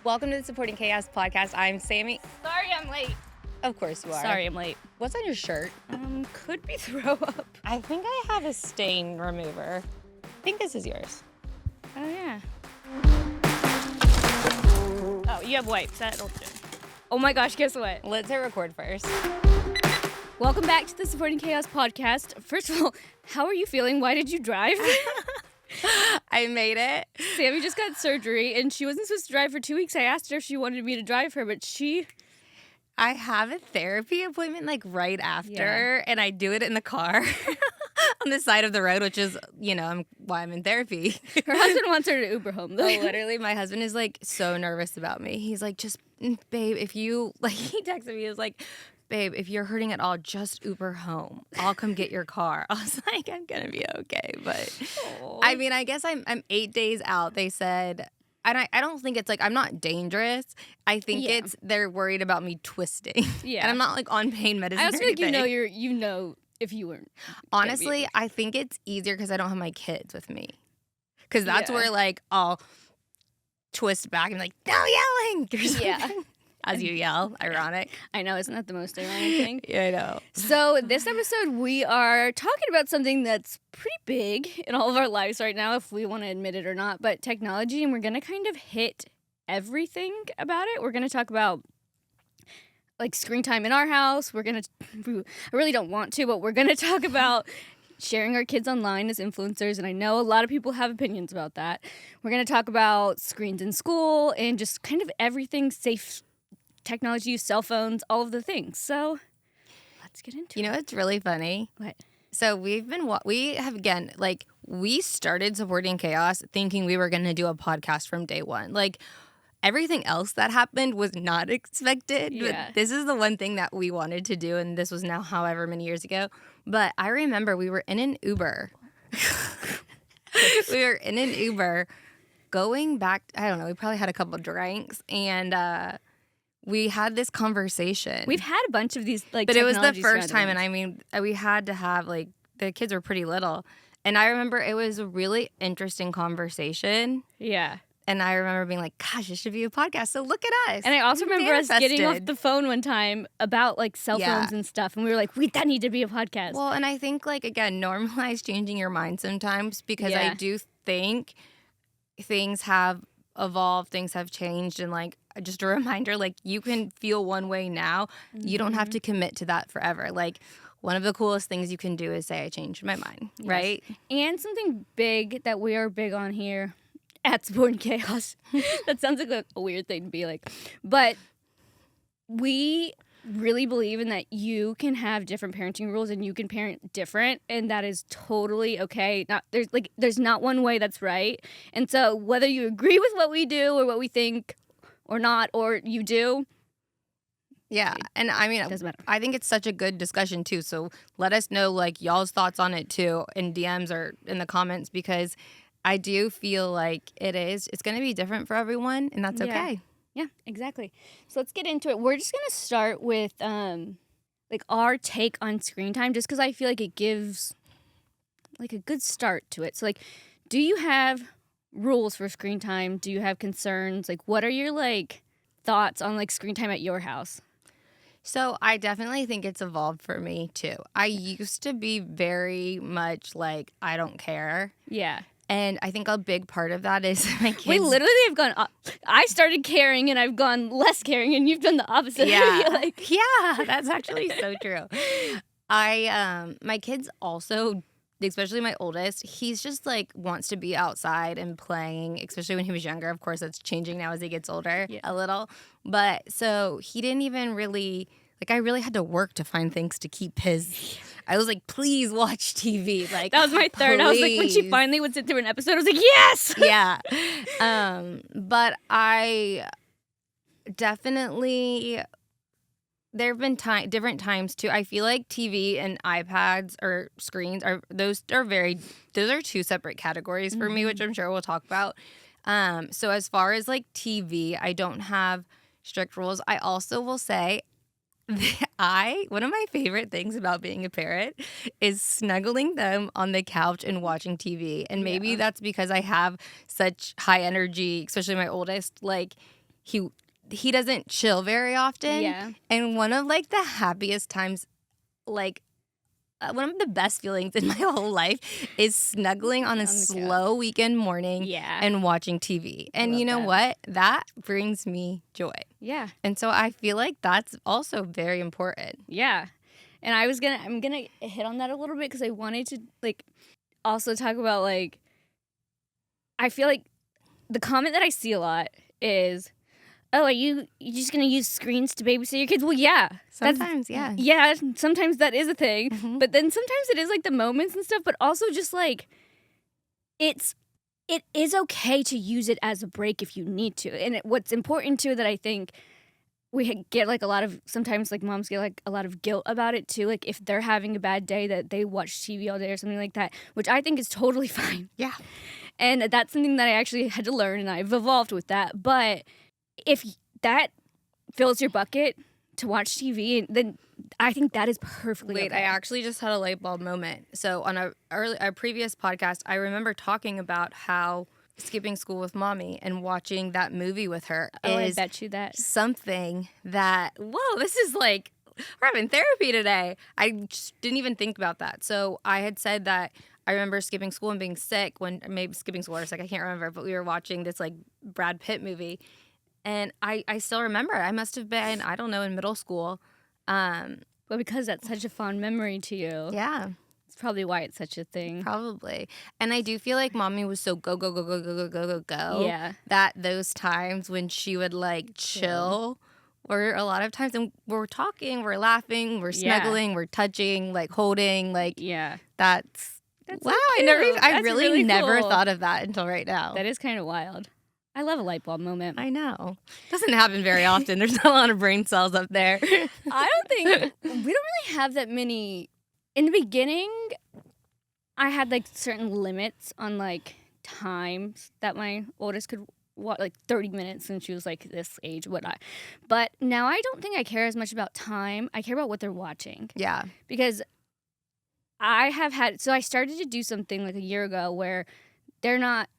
Welcome to the Supporting Chaos podcast. I'm Sammy. Sorry I'm late. Of course you are. Sorry I'm late. What's on your shirt? Could be throw up. I think I have a stain remover. I think this is yours. Oh, yeah. Oh, you have wipes. That'll do. Oh my gosh, guess what? Let's hit record first. Welcome back to the Supporting Chaos podcast. First of all, how are you feeling? Why did you drive? I made it. Sammy just got surgery, and she wasn't supposed to drive for 2 weeks. I asked her if she wanted me to drive her, but I have a therapy appointment like right after, and I do it in the car on the side of the road, which is, why I'm in therapy. Her husband wants her to Uber home, though. Literally, my husband is like so nervous about me. He's like, just, babe, if you, he texted me, he was like, babe, if you're hurting at all, just Uber home. I'll come get your car. I was like, I'm going to be okay. But I mean, I guess I'm 8 days out, they said. And I don't think it's like, I'm not dangerous. I think it's they're worried about me twisting. Yeah. And I'm not like on pain medicine. I also feel like you know if you weren't. Honestly, I think it's easier because I don't have my kids with me. Because that's where like I'll twist back and be like, no yelling or something. Yeah. As you yell, ironic. I know, isn't that the most ironic thing? Yeah, I know. So this episode, we are talking about something that's pretty big in all of our lives right now, if we want to admit it or not, but technology, and we're going to kind of hit everything about it. We're going to talk about like screen time in our house. I really don't want to, but we're going to talk about sharing our kids online as influencers, and I know a lot of people have opinions about that. We're going to talk about screens in school and just kind of everything safe technology use, cell phones, all of the things. So let's get into it. You know, it's really funny. What? So we started Supporting Chaos thinking we were going to do a podcast from day one. Like everything else that happened was not expected. Yeah. But this is the one thing that we wanted to do. And this was now however many years ago. But I remember we were in an Uber. Going back, I don't know, we probably had a couple drinks and, we had this conversation. We've had a bunch of these, like, but it was the first time, and I mean, we had to have, like, the kids were pretty little. And I remember it was a really interesting conversation. Yeah. And I remember being like, gosh, it should be a podcast, so look at us. And I also remember us getting off the phone one time about, like, cell phones and stuff, and we were like, that need to be a podcast. Well, and I think, like, again, normalize changing your mind sometimes, because I do think things have evolved, things have changed, and, like, just a reminder, like, you can feel one way now. Mm-hmm. You don't have to commit to that forever. Like, one of the coolest things you can do is say, I changed my mind, right? And something big that we are big on here at Supporting Chaos. That sounds like a weird thing to be like. But we really believe in that you can have different parenting rules and you can parent different, and that is totally okay. There's not one way that's right. And so whether you agree with what we do or what we think or not, or you do. Yeah, and I mean, I think it's such a good discussion too, so let us know, like, y'all's thoughts on it too in DMs or in the comments, because I do feel like it's going to be different for everyone, and that's okay. Yeah, exactly. So let's get into it. We're just going to start with, like, our take on screen time, just because I feel like it gives, like, a good start to it. So, like, do you have rules for screen time? Do you have concerns? Like, what are your, like, thoughts on, like, screen time at your house? So I definitely think it's evolved for me too. I used to be very much like, I don't care. Yeah. And I think a big part of that is my kids. We literally have gone. I started caring, and I've gone less caring, and you've done the opposite. Yeah, yeah, that's actually so true. My kids also, especially my oldest, he's just like wants to be outside and playing. Especially when he was younger. Of course, that's changing now as he gets older a little. But so he didn't even really. Like, I really had to work to find things to keep his. I was like, please watch TV. Like, that was my third. Please. I was like, when she finally would sit through an episode, I was like, yes! Yeah. But I definitely, there have been different times too. I feel like TV and iPads or screens those are two separate categories for me, which I'm sure we'll talk about. So as far as like TV, I don't have strict rules. I also will say, one of my favorite things about being a parent is snuggling them on the couch and watching TV. And maybe that's because I have such high energy, especially my oldest. Like, he doesn't chill very often. Yeah. And one of like the happiest times, like one of the best feelings in my whole life is snuggling on a slow weekend morning and watching TV. And you know what? That brings me joy. Yeah. And so I feel like that's also very important. Yeah. And I'm gonna hit on that a little bit because I wanted to like also talk about like I feel like the comment that I see a lot is, "Oh, are you just gonna use screens to babysit your kids?" Well, yeah, Sometimes, yeah. Yeah, sometimes that is a thing, Mm-hmm. but then sometimes it is like the moments and stuff. But also just like it is okay to use it as a break if you need to. And what's important too that I think we get like a lot of sometimes like moms get like a lot of guilt about it too, like if they're having a bad day that they watch TV all day or something like that, which I think is totally fine. Yeah. And that's something that I actually had to learn and I've evolved with that. But if that fills your bucket to watch TV, then I think that is perfectly Wait, okay. I actually just had a light bulb moment. So on a previous podcast, I remember talking about how skipping school with mommy and watching that movie with her is I bet you that. something that, whoa, this is like, we're having therapy today. I just didn't even think about that. So I had said that I remember skipping school and being sick maybe skipping school or sick, I can't remember, but we were watching this like Brad Pitt movie. And I still remember it. I must have been, I don't know, in middle school. But because that's such a fond memory to you. Yeah. It's probably why it's such a thing. Probably. And I do feel like mommy was so go, go, go, go, go, go, go, go, go. Yeah. That those times when she would like chill were a lot of times, and we're talking, we're laughing, we're snuggling, we're touching, like holding, like that's wow. So I really never cool. thought of that until right now. That is kind of wild. I love a light bulb moment. I know. Doesn't happen very often. There's not a lot of brain cells up there. I don't think we don't really have that many. In the beginning, I had like certain limits on like times that my oldest could watch, like 30 minutes when she was like this age, whatnot. But now I don't think I care as much about time. I care about what they're watching. Yeah. Because I started to do something like a year ago where they're not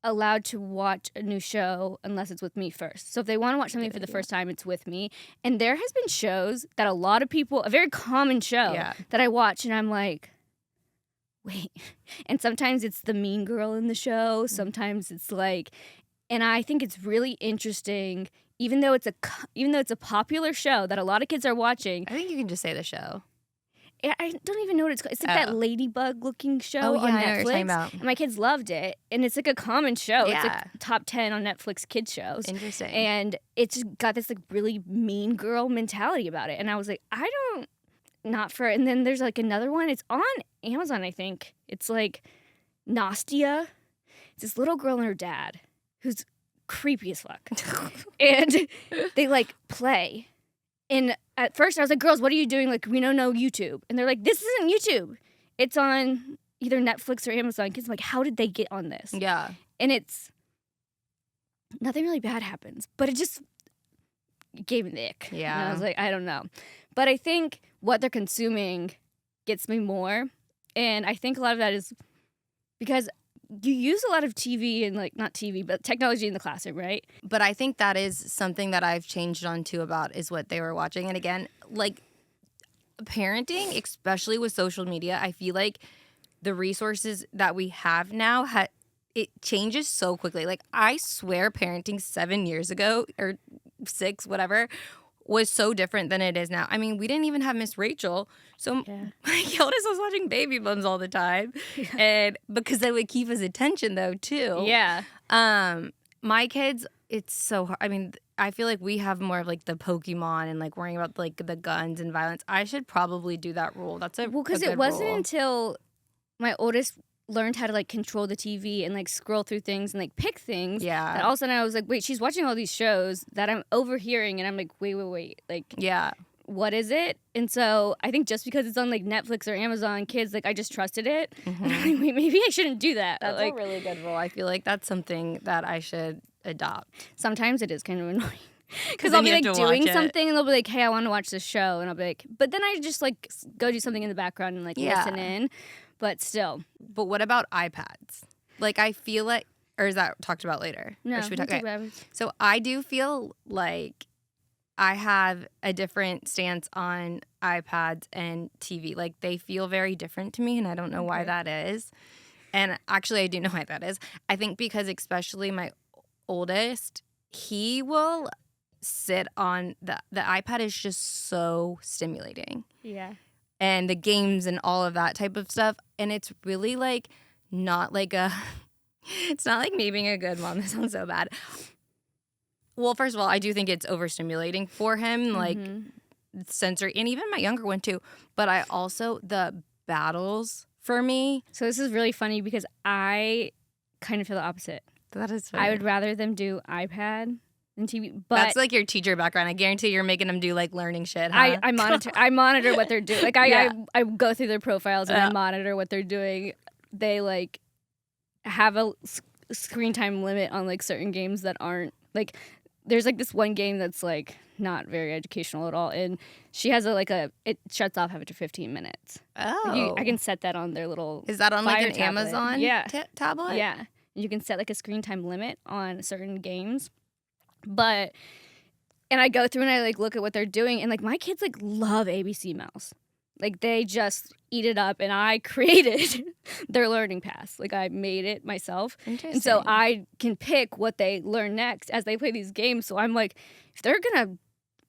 allowed to watch a new show unless it's with me first. So if they want to watch something for the first time, it's with me. And there has been shows that a lot of people, a very common show that I watch and I'm like, wait. And sometimes it's the mean girl in the show. Sometimes it's like, and I think it's really interesting, even though it's a popular show that a lot of kids are watching. I think you can just say the show. I don't even know what it's called. It's like that ladybug-looking show on I know what you're Netflix. talking about. And my kids loved it. And it's like a common show. Yeah. It's like top 10 on Netflix kids shows. Interesting. And it's got this like really mean girl mentality about it. And I was like, and then there's like another one. It's on Amazon, I think. It's like Nastia. It's this little girl and her dad who's creepy as fuck. And they like play. And at first I was like, girls, what are you doing? Like, we don't know YouTube. And they're like, this isn't YouTube. It's on either Netflix or Amazon. Kids are like, how did they get on this? Yeah. And it's nothing really bad happens, but it just gave me the ick. Yeah. And I was like, I don't know. But I think what they're consuming gets me more. And I think a lot of that is because you use a lot of TV and like not TV, but technology in the classroom, right? But I think that is something that I've changed on too about is what they were watching. And again, like parenting, especially with social media, I feel like the resources that we have now, it changes so quickly. Like I swear parenting 7 years ago or 6, whatever, was so different than it is now. I mean, we didn't even have Miss Rachel. So my eldest was watching Baby Bums all the time. And because they would keep his attention though too. Yeah. My kids, it's so hard. I mean, I feel like we have more of like the Pokemon and like worrying about like the guns and violence. I should probably do that rule. That's because it wasn't until my oldest learned how to like control the TV and like scroll through things and like pick things. Yeah. And all of a sudden I was like, wait, she's watching all these shows that I'm overhearing, and I'm like, wait. Like, yeah. What is it? And so I think just because it's on like Netflix or Amazon Kids, like I just trusted it. And I'm like, wait, maybe I shouldn't do that. That's like, a really good rule. I feel like that's something that I should adopt. Sometimes it is kind of annoying. Because I'll be like doing something and they'll be like, hey, I want to watch this show. And I'll be like, but then I just like go do something in the background and like listen in. But still. But what about iPads? Like I feel like Or is that talked about later? No, Or should we we talk talk about it. So I do feel like I have a different stance on iPads and TV. Like they feel very different to me, and I don't know why that is. And actually, I do know why that is. I think because especially my oldest, he will sit on the iPad is just so stimulating. Yeah. And the games and all of that type of stuff. And it's really like not like a it's not like me being a good mom. This sounds so bad. Well, first of all, I do think it's overstimulating for him, like sensory, and even my younger one too. But I also, the battles for me. So this is really funny because I kind of feel the opposite. That is funny. I would rather them do iPad than TV. But that's like your teacher background. I guarantee you're making them do like learning shit. Huh? I monitor what they're doing. Like I go through their profiles and I monitor what they're doing. They like have a screen time limit on like certain games that aren't like. There's like this one game that's like not very educational at all, and she has it shuts off after 15 minutes. Oh, I can set that on their little. Is that on like an tablet. Amazon tablet? Yeah, you can set like a screen time limit on certain games, and I go through and I like look at what they're doing, and like my kids like love ABC Mouse. Like they just eat it up, and I created their learning paths. Like I made it myself, and so I can pick what they learn next as they play these games. So I'm like, if they're gonna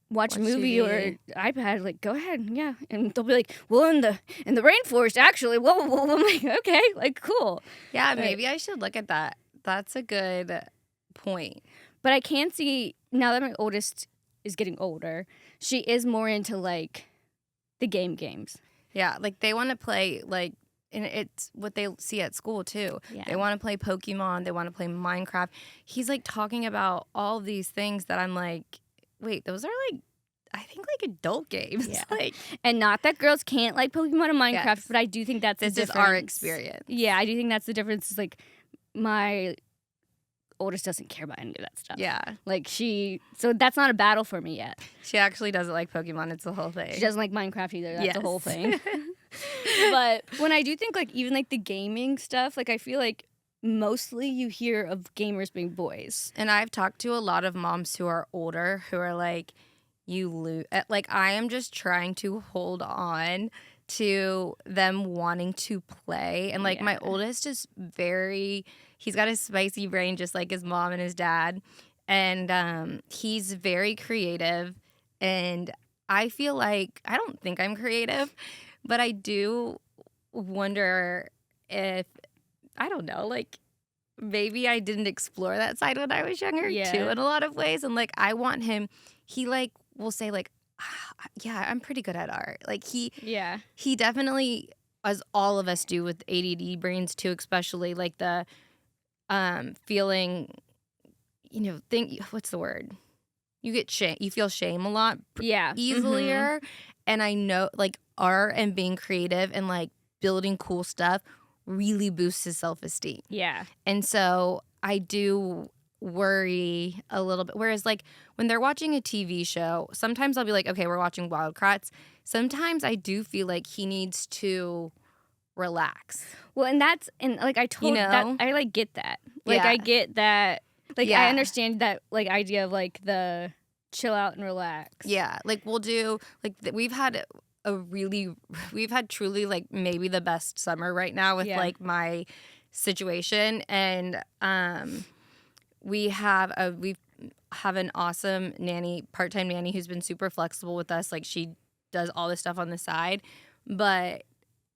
watch a movie TV. or iPad, like go ahead, yeah. And they'll be like, well, in the rainforest, actually, whoa. I'm like, okay, like cool. Yeah, maybe I should look at that. That's a good point. But I can see now that my oldest is getting older, she is more into like the games. Yeah, like they want to play like, and it's what they see at school too. Yeah. They want to play Pokemon. They want to play Minecraft. He's like talking about all these things that I'm like, wait, those are like, I think like adult games. Yeah. Like, and not that girls can't like Pokemon and Minecraft, but I do think that's this the is difference. our experience. Yeah, I do think that's the difference. Is like my oldest doesn't care about any of that stuff. Yeah. Like so that's not a battle for me yet. She actually doesn't like Pokemon. It's the whole thing. She doesn't like Minecraft either. That's the whole Yes. thing. But when I do think like even like the gaming stuff, like I feel like mostly you hear of gamers being boys. And I've talked to a lot of moms who are older who are like, you lose. Like, I am just trying to hold on to them wanting to play. And like my oldest is he's got a spicy brain just like his mom and his dad. And he's very creative. And I feel like, I don't think I'm creative, but I do wonder if, I don't know, like maybe I didn't explore that side when I was younger too in a lot of ways. And like I want him, he like will say like, yeah, I'm pretty good at art. Like he definitely, as all of us do with ADD brains too, especially like the feeling, what's the word? You get shame. You feel shame a lot easier. And I know like art and being creative and like building cool stuff really boosts his self-esteem. Yeah. And so I do worry a little bit. Whereas like when they're watching a TV show, sometimes I'll be like, okay, we're watching Wild Kratts. Sometimes I do feel like he needs to relax. Well, and like I told that I like get that. Like I get that. Like I understand that like idea of like the chill out and relax. Yeah, like we'll do like we've had truly like maybe the best summer right now with like my situation, and we have an awesome nanny, part-time nanny who's been super flexible with us. Like she does all this stuff on the side, but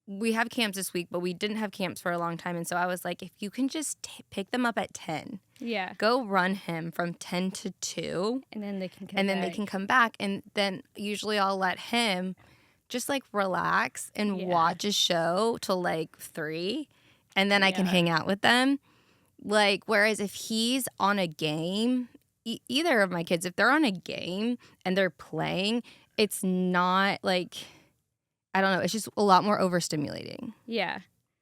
we have camps this week, but we didn't have camps for a long time. And so I was like, if you can just pick them up at 10. Yeah. Go run him from 10 to 2. And then they can come and back. then they can come back. And then usually I'll let him just like relax and watch a show till like 3. And then I can hang out with them. Like, whereas if he's on a game, either of my kids, if they're on a game and they're playing, it's not like, I don't know, it's just a lot more overstimulating. Yeah.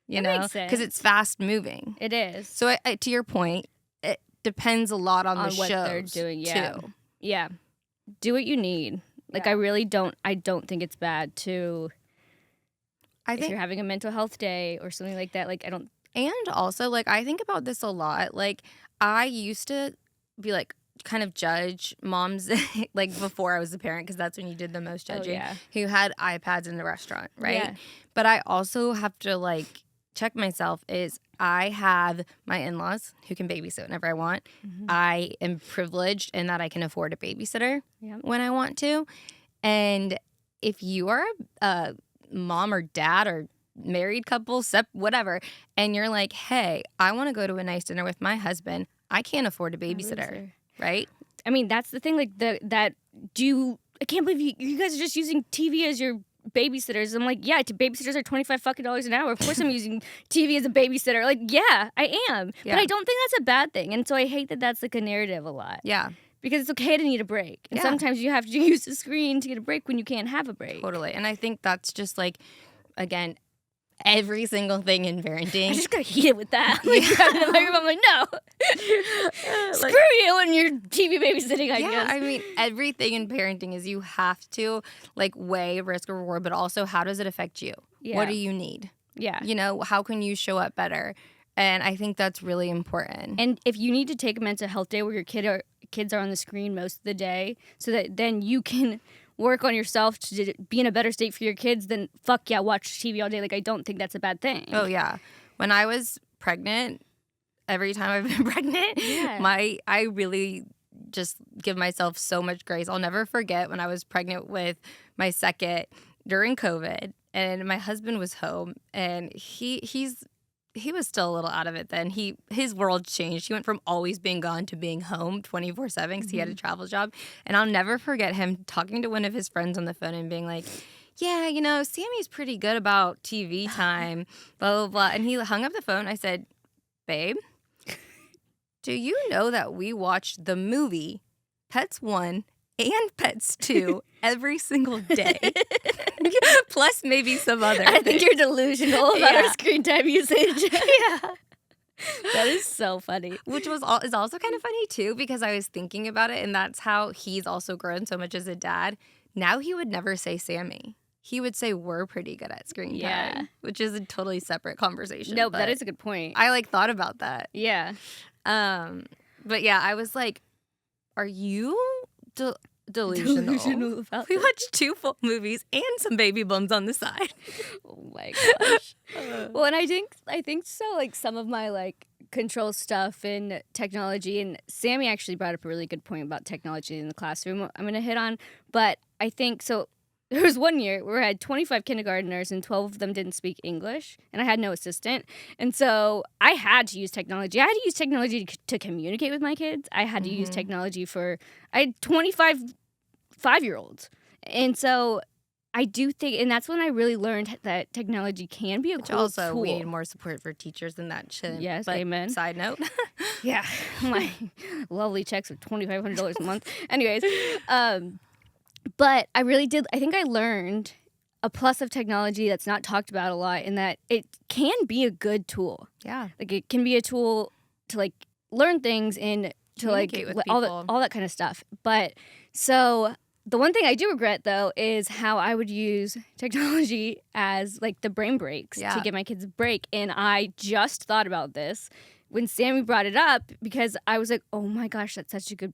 You that know? makes sense. Because it's fast moving. It is. So to your point, it depends a lot on the what shows they're doing, too. Yeah. Do what you need. Like I really don't think it's bad to if you're having a mental health day or something like that, like And also, like, I think about this a lot. Like, I used to be like, kind of judge moms like before I was a parent, because that's when you did the most judging, yeah. who had iPads in the restaurant, right? Yeah. But I also have to like check myself. Is I have my in-laws who can babysit whenever I want. I am privileged in that I can afford a babysitter Yep. when I want to. And if you are a mom or dad or married couple, whatever, and you're like, hey, I want to go to a nice dinner with my husband, I can't afford a babysitter, right? I mean, that's the thing. Like I can't believe you guys are just using TV as your babysitters. I'm like, yeah, babysitters are $25 an hour. Of course, I'm using TV as a babysitter. Like, yeah, I am. Yeah. But I don't think that's a bad thing. And so I hate that that's like a narrative a lot. Yeah, Because it's okay to need a break. And Yeah. sometimes you have to use the screen to get a break when you can't have a break. totally. And I think that's just like, again, every single thing in parenting. I just got heated with that. Like, I'm like, no. Screw you and your TV babysitting, I guess. I mean, everything in parenting is you have to like weigh risk or reward, but also how does it affect you? Yeah. What do you need? Yeah. You know, how can you show up better? And I think that's really important. And if you need to take a mental health day where your kids are on the screen most of the day, so that then you can work on yourself to be in a better state for your kids, then fuck yeah, watch TV all day. Like, I don't think that's a bad thing. Oh, yeah. When I was pregnant, every time I've been pregnant, I really just give myself so much grace. I'll never forget when I was pregnant with my second during COVID, and my husband was home, and he was still a little out of it then. His world changed. He went from always being gone to being home 24/7 because he had a travel job. And I'll never forget him talking to one of his friends on the phone and being like, yeah, you know, Sammy's pretty good about TV time, blah, blah, blah. And he hung up the phone. I said, babe, do you know that we watched the movie Pets 1 and Pets 2 every single day? Plus maybe some other I think things. you're delusional about our screen time usage. Yeah. That is so funny. Which is also kind of funny, too, because I was thinking about it, and that's how he's also grown so much as a dad. Now he would never say Sammy. He would say we're pretty good at screen time, which is a totally separate converation. No, but that is a good point. I, like, thought about that. Yeah. But, yeah, I was like, are you delusional about We this. watched 2 full movies and some baby bums on the side. Oh my gosh. Well, and I think so. Like, some of my like control stuff and technology, and Sammy actually brought up a really good point about technology in the classroom. I'm gonna hit on, but I think so. There was one year where I had 25 kindergartners and 12 of them didn't speak English, and I had no assistant. And so I had to use technology. I had to use technology to communicate with my kids. I had to use technology I had 25 5-year-olds. And so I do think, and that's when I really learned that technology can be a cool Also, tool. we need more support for teachers than that shit. Yes, but amen. Side note. Yeah, my lovely checks of $2,500 a month. Anyways, but I really did. I think I learned a plus of technology that's not talked about a lot, in that it can be a good tool. Yeah. Like, it can be a tool to like learn things and to like Communicate with all that kind of stuff. But so the one thing I do regret, though, is how I would use technology as like the brain breaks to get my kids a break. And I just thought about this when Sammy brought it up, because I was like, oh my gosh, that's such a good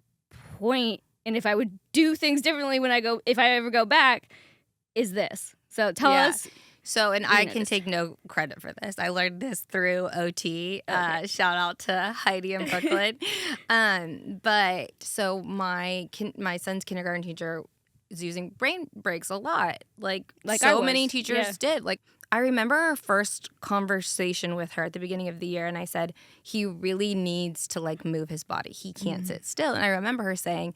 point. And if I would do things differently if I ever go back, is this. So tell us. So, and I can take no credit for this. I learned this through OT. Okay. Shout out to Heidi in Brooklyn. But so my son's kindergarten teacher is using brain breaks a lot. Like so many teachers did. Like, I remember our first conversation with her at the beginning of the year, and I said, he really needs to like move his body. He can't sit still. And I remember her saying,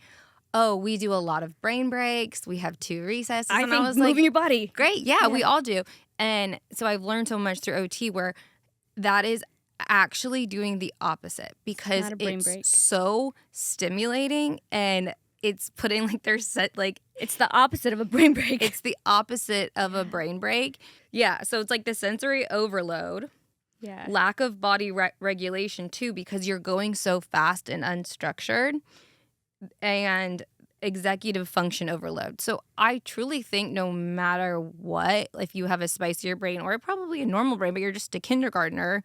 oh, we do a lot of brain breaks. We have 2 recesses. I and think I was moving like, your body. Great. Yeah, we all do. And so I've learned so much through OT where that is actually doing the opposite, because it's so stimulating, and it's putting like it's the opposite of a brain break. It's the opposite of a brain break. Yeah. So it's like the sensory overload. Yeah. Lack of body regulation too, because you're going so fast and unstructured, and executive function overload. So I truly think no matter what, if you have a spicier brain or probably a normal brain, but you're just a kindergartner,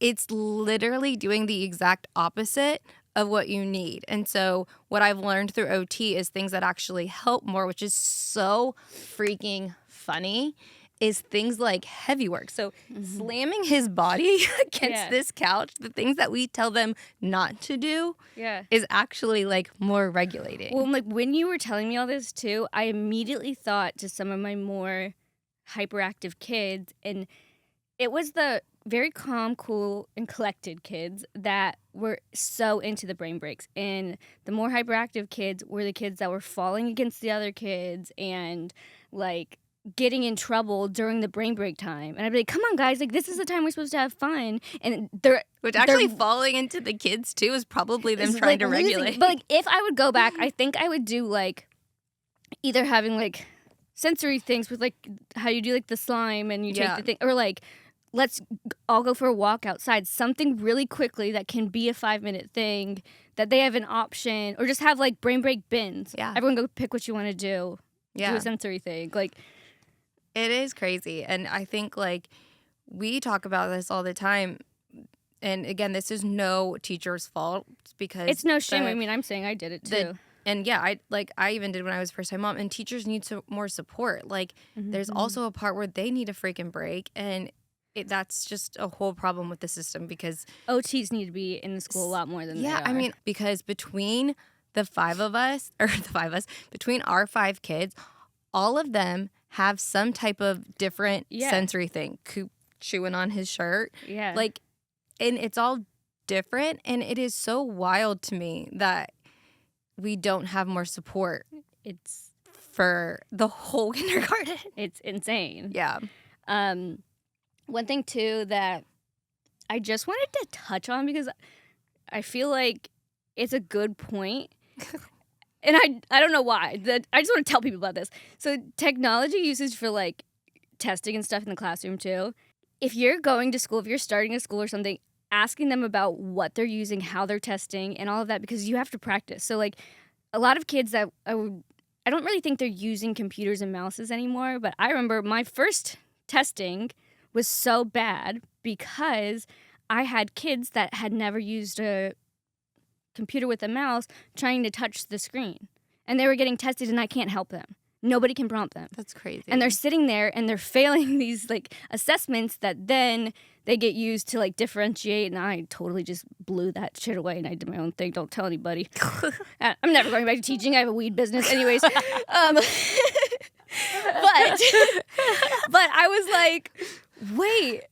it's literally doing the exact opposite of what you need. And so what I've learned through OT is things that actually help more, which is so freaking funny, is things like heavy work. So slamming his body against this couch, the things that we tell them not to do is actually like more regulating. Well, like when you were telling me all this too, I immediately thought to some of my more hyperactive kids, and it was the very calm, cool, and collected kids that were so into the brain breaks. And the more hyperactive kids were the kids that were falling against the other kids and like getting in trouble during the brain break time. And I'd be like, come on, guys, like this is the time we're supposed to have fun. And Which actually falling into the kids too is probably them trying to regulate. But like if I would go back, I think I would do like either having like sensory things with like how you do like the slime and you take the thing, or like let's all go for a walk outside, something really quickly that can be a 5-minute thing that they have an option, or just have like brain break bins. Yeah, everyone go pick what you want to do. Do a sensory thing. Like, it is crazy. And I think like we talk about this all the time. And again, this is no teacher's fault because it's no shame. I mean, I'm saying I did it too. And yeah, I even did when I was first-time mom. And teachers need more support. Like, there's also a part where they need a freaking break, and that's just a whole problem with the system because OTs need to be in the school a lot more than they are. Yeah, I mean, because between the five of us, between our 5 kids, all of them have some type of different sensory thing. Coop chewing on his shirt. Yeah. Like, and it's all different, and it is so wild to me that we don't have more support. It's for the whole kindergarten. It's insane. Yeah. One thing too that I just wanted to touch on because I feel like it's a good point. And I don't know why. I just want to tell people about this. So technology usage for like testing and stuff in the classroom too. If you're going to school, if you're starting a school or something, asking them about what they're using, how they're testing, and all of that, because you have to practice. So like a lot of kids that I don't really think they're using computers and mouses anymore, but I remember my first testing was so bad because I had kids that had never used a computer with a mouse trying to touch the screen. And they were getting tested and I can't help them. Nobody can prompt them. That's crazy. And they're sitting there and they're failing these like assessments that then they get used to like differentiate, and I totally just blew that shit away and I did my own thing. Don't tell anybody. I'm never going back to teaching. I have a weed business. Anyways. But I was like, wait,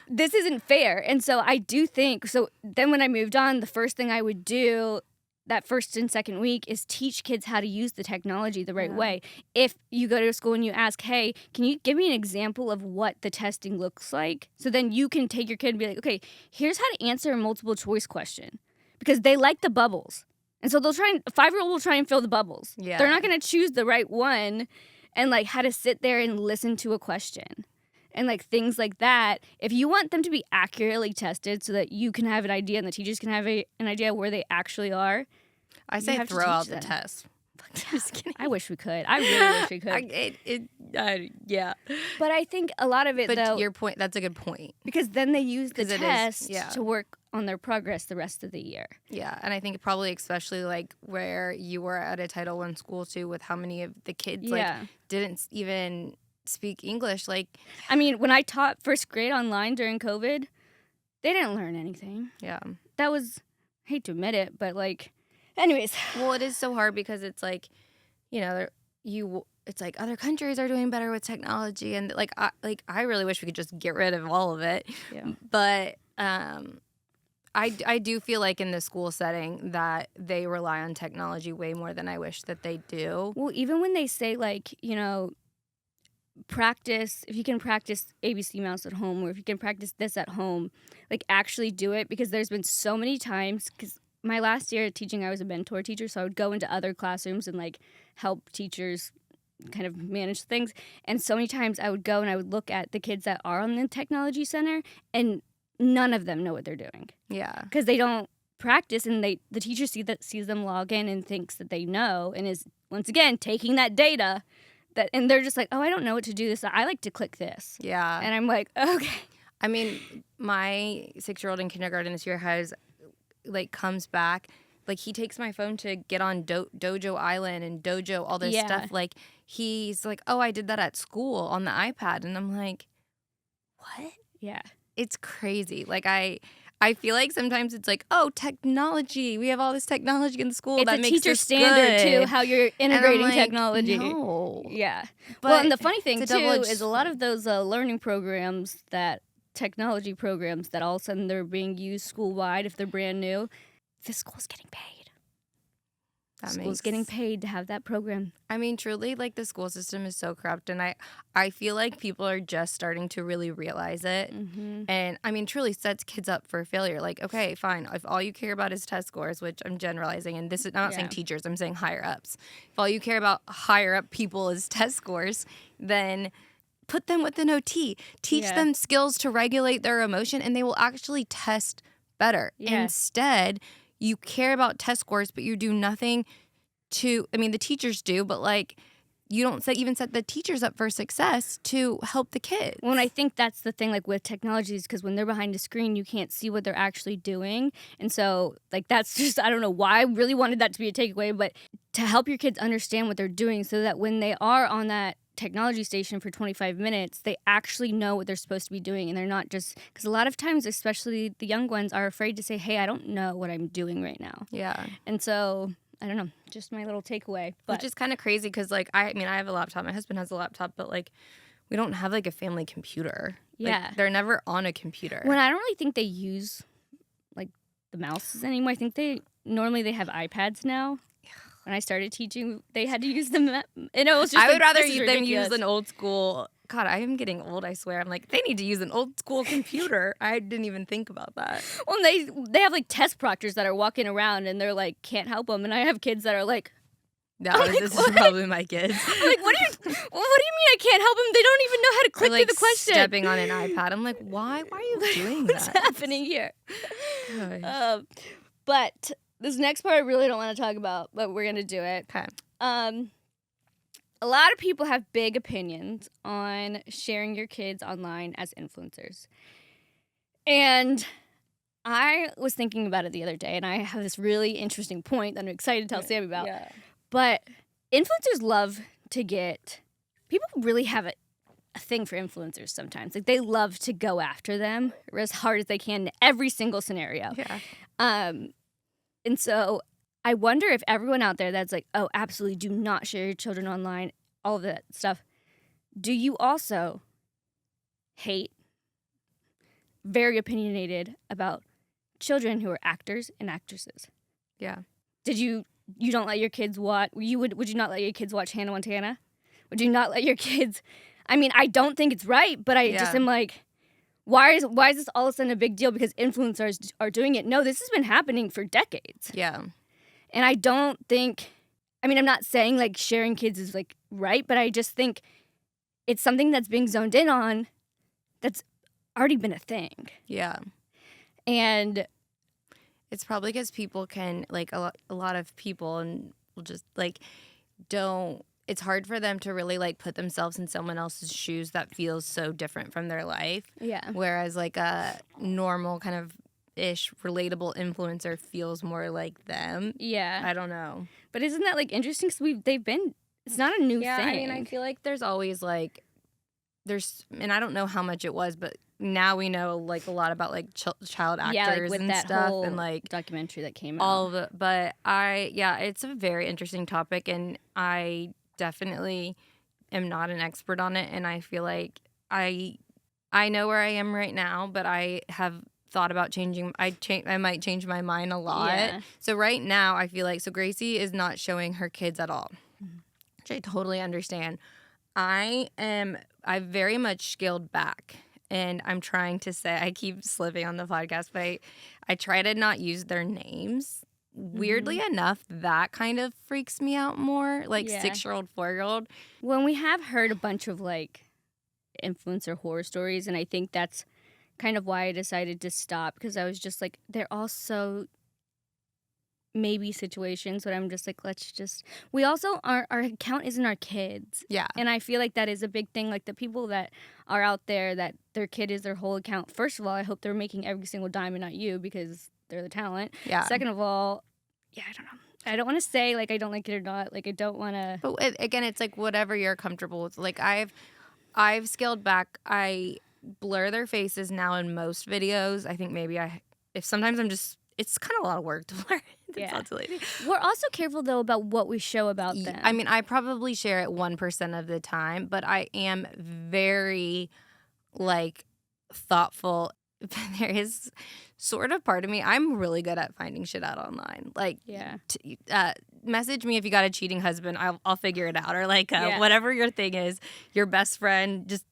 this isn't fair. And so I do think, so then when I moved on, the first thing I would do that first and second week is teach kids how to use the technology the right way. If you go to school and you ask, hey, can you give me an example of what the testing looks like? So then you can take your kid and be like, okay, here's how to answer a multiple choice question. Because they like the bubbles. And so a 5-year-old will try and fill the bubbles. Yeah. They're not going to choose the right one, and like how to sit there and listen to a question. And like things like that. If you want them to be accurately tested so that you can have an idea and the teachers can have an idea where they actually are, I say throw out the test. Just kidding. I wish we could. I really wish we could. Yeah. But I think a lot of it, but though, to your point, that's a good point. Because then they use the test to work on their progress the rest of the year. Yeah, and I think probably especially like where you were at a Title I school too, with how many of the kids like didn't even speak English. Like, I mean, when I taught first grade online during COVID, they didn't learn anything. Yeah. That was, I hate to admit it, but like, anyways. Well, it is so hard because it's like, you know, it's like other countries are doing better with technology, and like I really wish we could just get rid of all of it. Yeah. But I do feel like in the school setting that they rely on technology way more than I wish that they do. Well, even when they say like, you know, practice, if you can practice ABC Mouse at home, or if you can practice this at home, like actually do it, because there's been so many times, because my last year of teaching, I was a mentor teacher, so I would go into other classrooms and like help teachers kind of manage things. And so many times I would go and I would look at the kids that are on the technology center, and none of them know what they're doing. Yeah. Because they don't practice, and the teacher sees them log in and thinks that they know, and is, once again, taking that data, and they're just like, oh, I don't know what to do this. I like to click this. Yeah. And I'm like, okay. I mean, my 6-year-old in kindergarten this year has, like, comes back. Like, he takes my phone to get on Dojo Island and Dojo, all this stuff. Like, he's like, oh, I did that at school on the iPad. And I'm like, what? Yeah. It's crazy. Like, I feel like sometimes it's like, oh, technology. We have all this technology in the school. It's that a makes teacher us standard, good. too, how you're integrating like, technology. No. Yeah. But well, and the funny thing, it's too, a double-edged is a lot of those learning programs technology programs that all of a sudden they're being used school-wide if they're brand new, the school's getting paid. School's getting paid to have that program. I mean, truly, like, the school system is so corrupt, and I feel like people are just starting to really realize it. Mm-hmm. And, I mean, truly sets kids up for failure. Like, okay, fine, if all you care about is test scores, which I'm generalizing, and this is, I'm not saying teachers, I'm saying higher ups. If all you care about higher up people is test scores, then put them with an OT. Teach them skills to regulate their emotion, and they will actually test better. Yeah. Instead, you care about test scores, but you do nothing to, I mean, the teachers do, but, like, you don't even set the teachers up for success to help the kids. Well, and I think that's the thing, like, with technologies, because when they're behind a screen, you can't see what they're actually doing. And so, like, that's just, I don't know why I really wanted that to be a takeaway, but to help your kids understand what they're doing so that when they are on that technology station for 25 minutes, they actually know what they're supposed to be doing, and they're not just, because a lot of times, especially the young ones, are afraid to say, hey, I don't know what I'm doing right now. Yeah. And so, I don't know, just my little takeaway. But which is kind of crazy because, like, I mean, I have a laptop. My husband has a laptop, but, like, we don't have, like, a family computer. Yeah. Like, they're never on a computer. Well, I don't really think they use, like, the mouses anymore. I think they have iPads now. When I started teaching, they had to use them. And it was just, I would rather them use an old school. God, I am getting old, I swear. I'm like, they need to use an old school computer. I didn't even think about that. Well, they have, like, test proctors that are walking around, and they're like, can't help them. And I have kids that are like, no, this is probably my kids. I'm like, what do you mean I can't help them? They don't even know how to click like through the question. Stepping on an iPad. I'm like, why? Why are you doing What's that? What's happening here? But this next part I really don't want to talk about, but we're going to do it. Okay. A lot of people have big opinions on sharing your kids online as influencers. And I was thinking about it the other day, and I have this really interesting point that I'm excited to tell Sammy about. Yeah. But influencers love to get... People really have a thing for influencers sometimes. Like, they love to go after them as hard as they can in every single scenario. Yeah. And so I wonder if everyone out there that's like, oh, absolutely do not share your children online, all of that stuff, do you also hate, very opinionated about children who are actors and actresses? Yeah. Did you don't let your kids watch, would you not let your kids watch Hannah Montana? Would you not let your kids, I mean, I don't think it's right, but I just am like, why is this all of a sudden a big deal because influencers are doing it? No, this has been happening for decades. Yeah. And I don't think, I mean, I'm not saying, like, sharing kids is, like, right, but I just think it's something that's being zoned in on that's already been a thing. Yeah. And it's probably because people can, like, a lot of people and will just, like, don't, it's hard for them to really, like, put themselves in someone else's shoes that feels so different from their life. Yeah. Whereas, like, a normal kind of ish relatable influencer feels more like them. Yeah. I don't know. But isn't that, like, interesting? Because it's not a new thing. I mean, I feel like there's always, like, and I don't know how much it was, but now we know, like, a lot about, like, child actors like with and that stuff. whole and, like, documentary that came out. all of it. But it's a very interesting topic, and I definitely am not an expert on it, and I feel like I know where I am right now, but I have thought about changing. I might change my mind a lot. Yeah. So right now I feel like Gracie is not showing her kids at all, which I totally understand. I've very much scaled back, and I'm trying to say, I keep slipping on the podcast, but I try to not use their names. Weirdly enough, that kind of freaks me out more, like 6-year-old, 4-year-old. When we have heard a bunch of, like, influencer horror stories, and I think that's kind of why I decided to stop, because I was just like, they're all so maybe situations, but I'm just like, we also, our account isn't our kids. Yeah. And I feel like that is a big thing. Like the people that are out there that their kid is their whole account. First of all, I hope they're making every single dime and not you because they're the talent. Yeah. Second of all, yeah, I don't know. I don't want to say like I don't like it or not. Like I don't want to. But again, it's like whatever you're comfortable with. Like I've scaled back. I blur their faces now in most videos. I think maybe if sometimes I'm just, it's kind of a lot of work to blur. Yeah. We're also careful though about what we show about them. I mean, I probably share it 1% of the time, but I am very like thoughtful. There is sort of part of me, I'm really good at finding shit out online. Like, yeah. Message me if you got a cheating husband. I'll figure it out. Or like Yeah. whatever your thing is, your best friend, just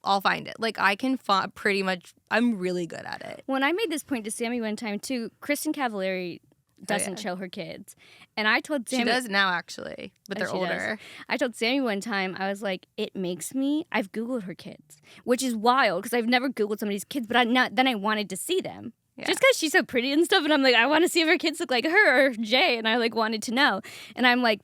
I'll find it. Like I can pretty much. I'm really good at it. When I made this point to Sammy one time too, Kristen Cavallari doesn't show her kids, and I told Sammy she does now actually, but they're older. I told Sammy one time, I was like, it makes me. I've Googled her kids, which is wild because I've never Googled somebody's kids, but then I wanted to see them. Yeah. Just because she's so pretty and stuff, and I'm like, I want to see if her kids look like her or Jay, and I like wanted to know, and I'm like,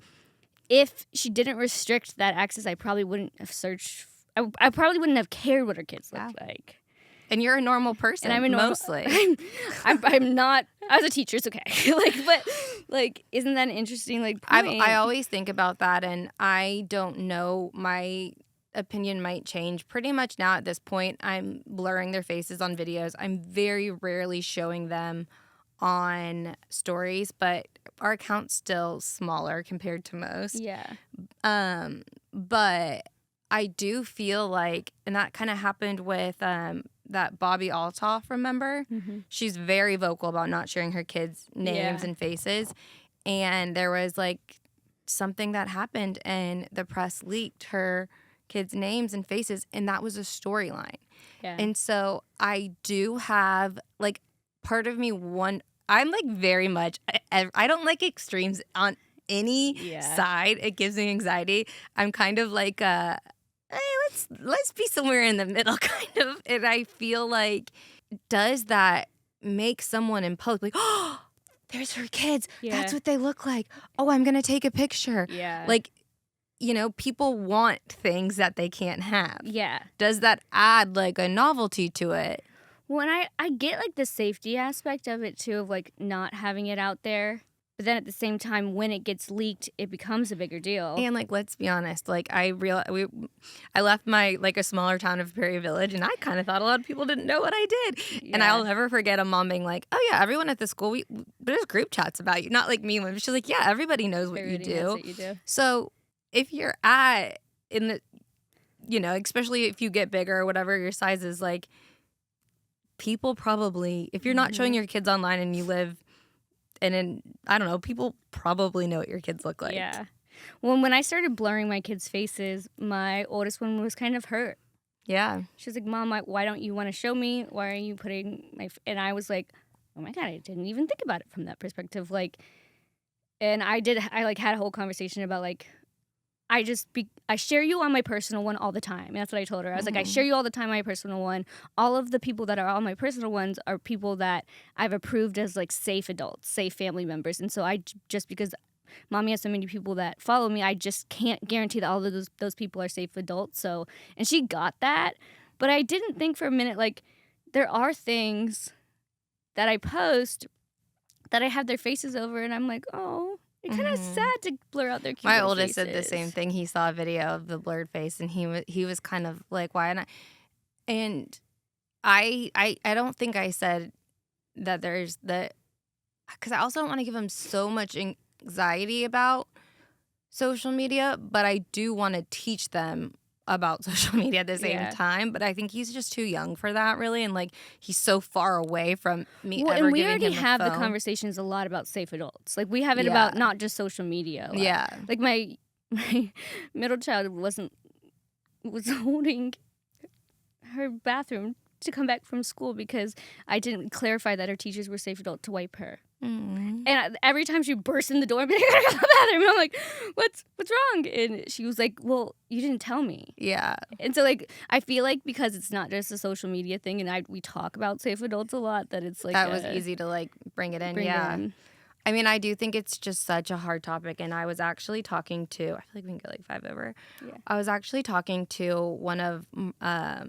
if she didn't restrict that access, I probably wouldn't have searched. I probably wouldn't have cared what her kids looked like. And you're a normal person, and I'm mostly. I'm not. I was a teacher, it's okay. Isn't that an interesting point? I always think about that, and I don't know. My opinion might change pretty much now at this point. I'm blurring their faces on videos. I'm very rarely showing them on stories, but our account's still smaller compared to most. Yeah. But I do feel like, and that kind of happened with that Bobby Altoff, remember? Mm-hmm. She's very vocal about not sharing her kids' names and faces. And there was like something that happened and the press leaked her kids' names and faces, and that was a storyline. Yeah. And so I do have like part of me I'm like very much, I don't like extremes on any side. It gives me anxiety. I'm kind of like hey, let's be somewhere in the middle, kind of. And I feel like, does that make someone impose like, oh, there's her kids. Yeah. That's what they look like. Oh, I'm gonna take a picture. Yeah. Like, people want things that they can't have. Yeah. Does that add like a novelty to it? Well, and I get like the safety aspect of it too, of like not having it out there. But then at the same time, when it gets leaked, it becomes a bigger deal. And like, let's be honest. Like, I left my like a smaller town of Prairie Village, and I kind of thought a lot of people didn't know what I did. Yeah. And I'll never forget a mom being like, "Oh yeah, everyone at the school, there's group chats about you." Not like me, but she's like, "Yeah, everybody knows what you do." Knows what you do. So if you're in the, especially if you get bigger or whatever your size is, like, people probably, if you're not showing your kids online and you live. And then, I don't know, people probably know what your kids look like. Yeah. Well, when I started blurring my kids' faces, my oldest one was kind of hurt. Yeah. She was like, Mom, why don't you want to show me? Why are you putting my... And I was like, oh my God, I didn't even think about it from that perspective. Like, and I had a whole conversation about like, I share you on my personal one all the time. And that's what I told her. I was like, I share you all the time on my personal one. All of the people that are on my personal ones are people that I've approved as like safe adults, safe family members. And so just because Mommy has so many people that follow me, I just can't guarantee that all of those people are safe adults. So, and she got that. But I didn't think for a minute, like, there are things that I post that I have their faces over and I'm like, oh. It's kind of sad to blur out their cute My oldest faces. said the same thing. He saw a video of the blurred face, and he was kind of like, "Why not?" And I don't think I said that there's because I also don't want to give him so much anxiety about social media, but I do want to teach them about social media at the same time. But I think he's just too young for that, really, and like he's so far away from me. Well, ever and we giving already him have the the conversations a lot about safe adults. Like we have it about not just social media. Like my middle child was holding her bathroom to come back from school because I didn't clarify that her teachers were safe adult to wipe her. Mm. And every time she burst in the door and be like, I gotta go to the bathroom. I'm like, what's wrong? And she was like, well, you didn't tell me. Yeah. And so like, I feel like because it's not just a social media thing and we talk about safe adults a lot, that it's like that was easy to like bring it in. I mean, I do think it's just such a hard topic. And I was actually talking to, I feel like we can get like 5 over. Yeah. I was actually talking to one of, I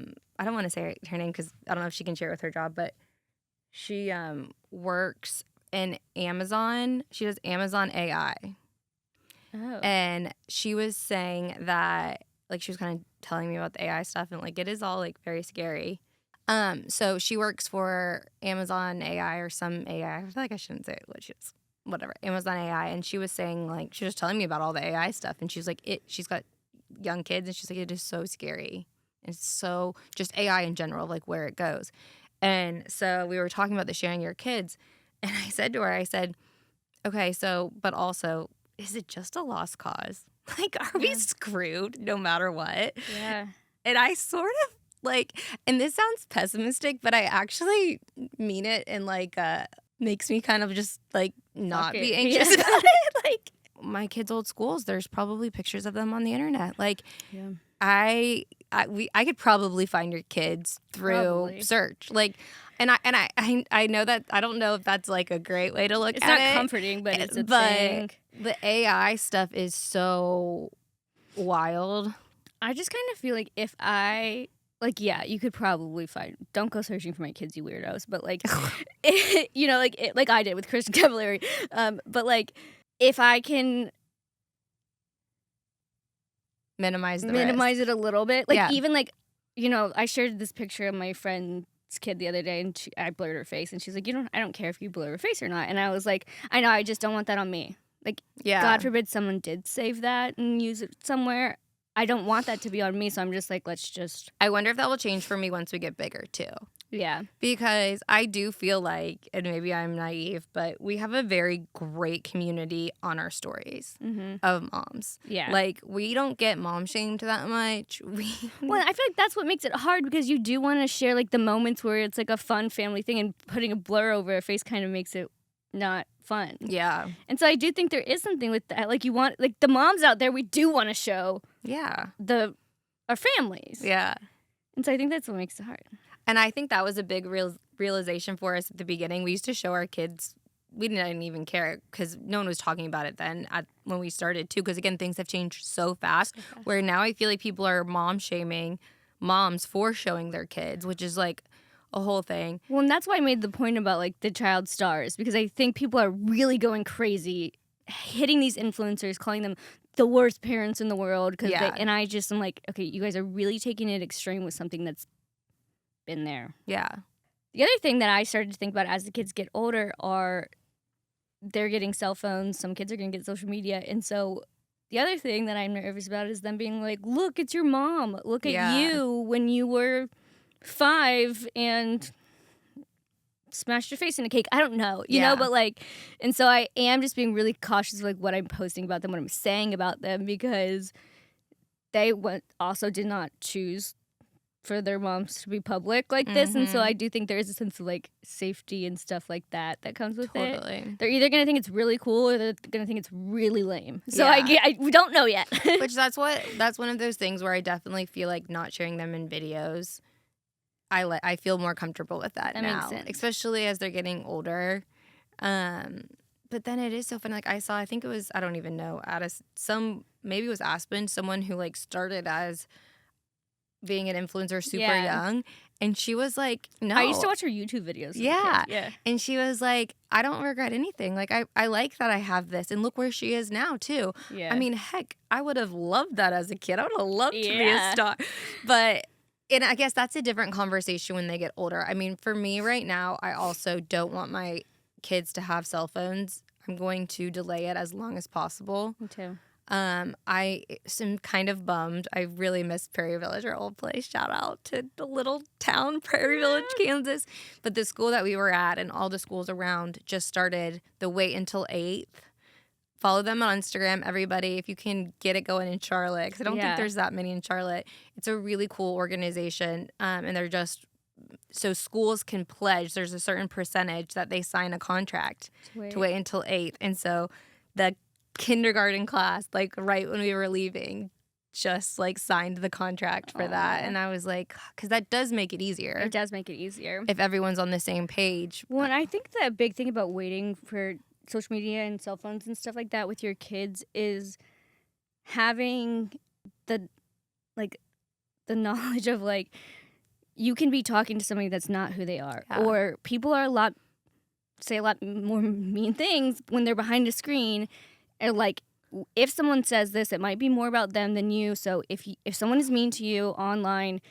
don't want to say her name because I don't know if she can share it with her job, but she works in Amazon. She does Amazon AI. Oh. And she was saying that, like, she was kind of telling me about the AI stuff, and like it is all like very scary. So she works for Amazon AI or some AI. I feel like I shouldn't say what she is. Whatever, Amazon AI. And she was saying, like, she was telling me about all the AI stuff, and she's like, she's got young kids, and she's like, it is so scary. It's so just AI in general, like where it goes. And so we were talking about the sharing your kids, and I said to her, I said, okay, so, but also, is it just a lost cause? Like, are we screwed no matter what? Yeah. And I sort of like, and this sounds pessimistic, but I actually mean it, and like, makes me kind of just like not be anxious about it. Like, my kids' old schools, there's probably pictures of them on the internet. Like, Yeah. I could probably find your kids through search. Like, and I know that, I don't know if that's like a great way to look It's at it. not comforting, but it's a thing. The AI stuff is so wild. I just kind of feel like if I, like, yeah, you could probably find, don't go searching for my kids, you weirdos, but like, you know, like I did with Kristen Cavallari. But like, if I can minimize it a little bit, like, Yeah. even like, you know, I shared this picture of my friend's kid the other day, and I blurred her face, and she's like, I don't care if you blur her face or not. And I was like, I know, I just don't want that on me. Like, Yeah. God forbid someone did save that and use it somewhere. I don't want that to be on me, so I'm just like, let's just. I wonder if that will change for me once we get bigger too. Yeah. Because I do feel like, and maybe I'm naive, but we have a very great community on our stories of moms. Yeah. Like, we don't get mom shamed that much. Well, I feel like that's what makes it hard, because you do want to share like the moments where it's like a fun family thing, and putting a blur over a face kind of makes it not fun. Yeah. And so I do think there is something with that. Like, you want, like, the moms out there, we do want to show our families. Yeah. And so I think that's what makes it hard. And I think that was a big realization for us at the beginning. We used to show our kids, we didn't even care because no one was talking about it then when we started too. Because again, things have changed so fast, where now I feel like people are mom shaming moms for showing their kids, which is like a whole thing. Well, and that's why I made the point about like the child stars, because I think people are really going crazy, hitting these influencers, calling them the worst parents in the world. And I just am like, okay, you guys are really taking it extreme with something that's been there. Yeah. The other thing that I started to think about as the kids get older are they're getting cell phones. Some kids are going to get social media. And so the other thing that I'm nervous about is them being like, look, it's your mom. Look at you when you were 5 and smashed your face in a cake. I don't know, you know, but like, and so I am just being really cautious of like what I'm posting about them, what I'm saying about them, because they also did not choose for their moms to be public like this. And so I do think there is a sense of like safety and stuff like that comes with it. They're either gonna think it's really cool or they're gonna think it's really lame. So we don't know yet. Which that's one of those things where I definitely feel like not sharing them in videos. I feel more comfortable with that now, makes sense. Especially as they're getting older. But then it is so funny. Like, I think it was, I don't even know, maybe it was Aspen, someone who like started as being an influencer super young, and she was like, no. I used to watch her YouTube videos. Yeah. And she was like, I don't regret anything. Like, I like that I have this, and look where she is now too. Yeah. I mean, heck, I would have loved that as a kid. I would have loved to be a star. But, and I guess that's a different conversation when they get older. I mean, for me right now, I also don't want my kids to have cell phones. I'm going to delay it as long as possible. Me too. I am kind of bummed. I really miss Prairie Village, our old place. Shout out to the little town, Prairie Village, Kansas. But the school that we were at and all the schools around just started the Wait Until 8th. Follow them on Instagram, everybody, if you can get it going in Charlotte, because I don't think there's that many in Charlotte. It's a really cool organization, and they're just, so schools can pledge. There's a certain percentage that they sign a contract to wait until 8th. And so the kindergarten class, like right when we were leaving, just like signed the contract for that. And I was like, because that does make it easier. It does make it easier if everyone's on the same page. Well, and I think the big thing about waiting for social media and cell phones and stuff like that with your kids is having the the knowledge of like you can be talking to somebody that's not who they are, or people are say a lot more mean things when they're behind a screen, and like if someone says this, it might be more about them than you. So if someone is mean to you online,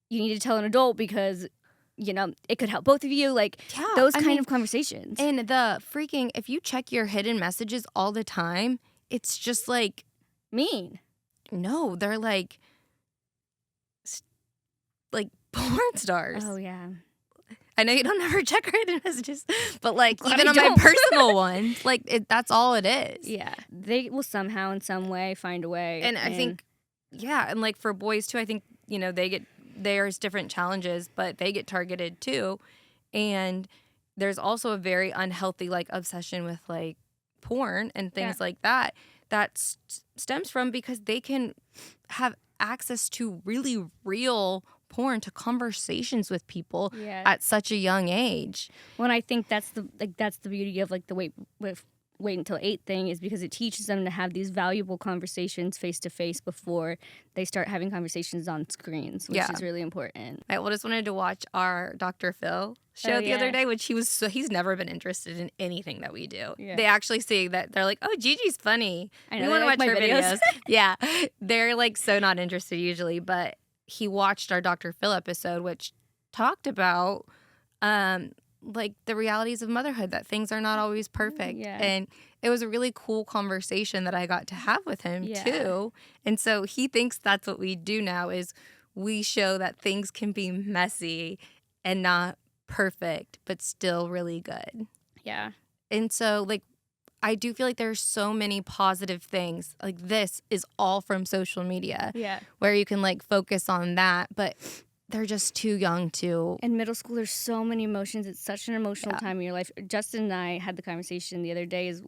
you need to tell an adult because it could help both of you. Like those kind of conversations. And the freaking, if you check your hidden messages all the time, it's just like mean. No, they're like porn stars. Oh yeah. I know you don't ever check our hidden messages, but like Glad even I on my don't. personal ones, like that's all it is. Yeah, they will somehow in some way find a way. And I think, and like for boys too, I think there's different challenges, but they get targeted too, and there's also a very unhealthy like obsession with like porn and things like that stems from because they can have access to really real porn, to conversations with people at such a young age. Well, I think that's the beauty of like the wait until 8 thing, is because it teaches them to have these valuable conversations face to face before they start having conversations on screens, which is really important. I just wanted to watch our Dr. Phil show the other day, which he's never been interested in anything that we do. Yeah. They actually say that they're like, oh, Gigi's funny. I know, we want to like watch my her videos. Yeah, they're like so not interested usually, but he watched our Dr. Phil episode, which talked about like the realities of motherhood, that things are not always perfect. Yeah. And it was a really cool conversation that I got to have with him too. And so he thinks that's what we do now, is we show that things can be messy and not perfect, but still really good. Yeah. And so like I do feel like there's so many positive things. Like this is all from social media. Yeah. Where you can like focus on that, but they're just too young to. In middle school, there's so many emotions. It's such an emotional time in your life. Justin and I had the conversation the other day, is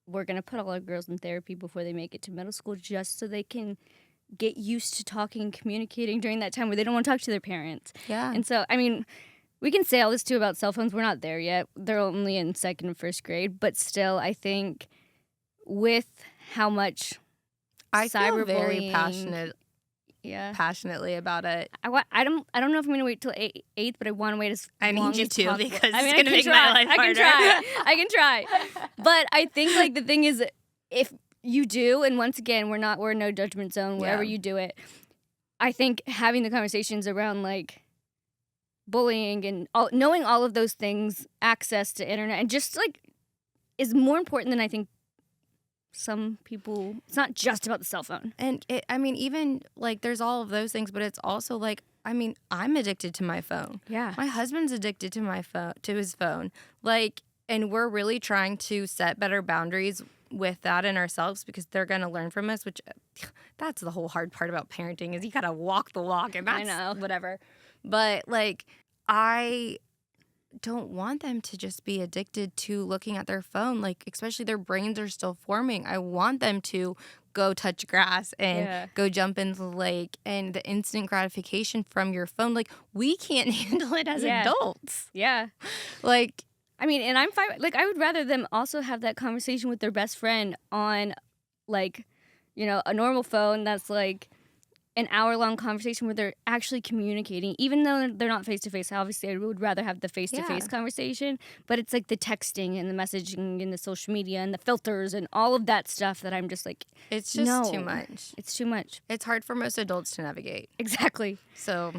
we're going to put all our girls in therapy before they make it to middle school, just so they can get used to talking and communicating during that time where they don't want to talk to their parents. Yeah. And so, I mean, we can say all this too about cell phones. We're not there yet. They're only in 2nd and 1st grade. But still, I think with how much I feel very cyberbullying, passionately about it. I don't know if I'm gonna wait till 8th, but I want to wait as long as possible. I need you to, because I mean, it's gonna make my life harder. I can try. But I think like the thing is, if you do, and once again, we're in no judgment zone wherever you do it. I think having the conversations around like bullying and knowing all of those things, access to internet, and just like is more important than I think some people. It's not just about the cell phone. And even like there's all of those things, but it's also like, I'm addicted to my phone. Yeah. My husband's addicted to my phone, to his phone. Like, and we're really trying to set better boundaries with that in ourselves, because they're going to learn from us, which that's the whole hard part about parenting, is you got to walk the walk, and that's whatever. But like, I don't want them to just be addicted to looking at their phone, like especially their brains are still forming. I want them to go touch grass and go jump into the lake, and the instant gratification from your phone. Like, we can't handle it as adults. Yeah. Like, I mean, and I'm fine. Like, I would rather them also have that conversation with their best friend on, like, a normal phone that's like an hour-long conversation where they're actually communicating, even though they're not face-to-face. Obviously, I would rather have the face-to-face conversation, but it's like the texting and the messaging and the social media and the filters and all of that stuff that I'm just like, it's just too much. It's too much. It's hard for most adults to navigate. Exactly. So,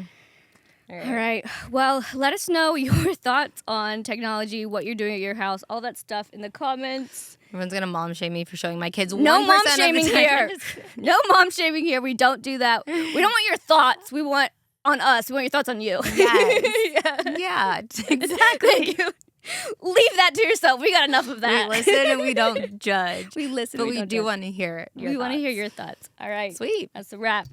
all right. Well, let us know your thoughts on technology, what you're doing at your house, all that stuff in the comments. Everyone's going to mom shame me for showing my kids 1% No mom of shaming the time. here. No mom shaming here. We don't do that. We don't want your thoughts. We want on us. We want your thoughts on you. Yes. Yeah, exactly. Leave that to yourself. We got enough of that. We listen and we don't judge. We listen, but we we don't do judge. want to hear We want to hear your thoughts. All right. Sweet. That's a wrap.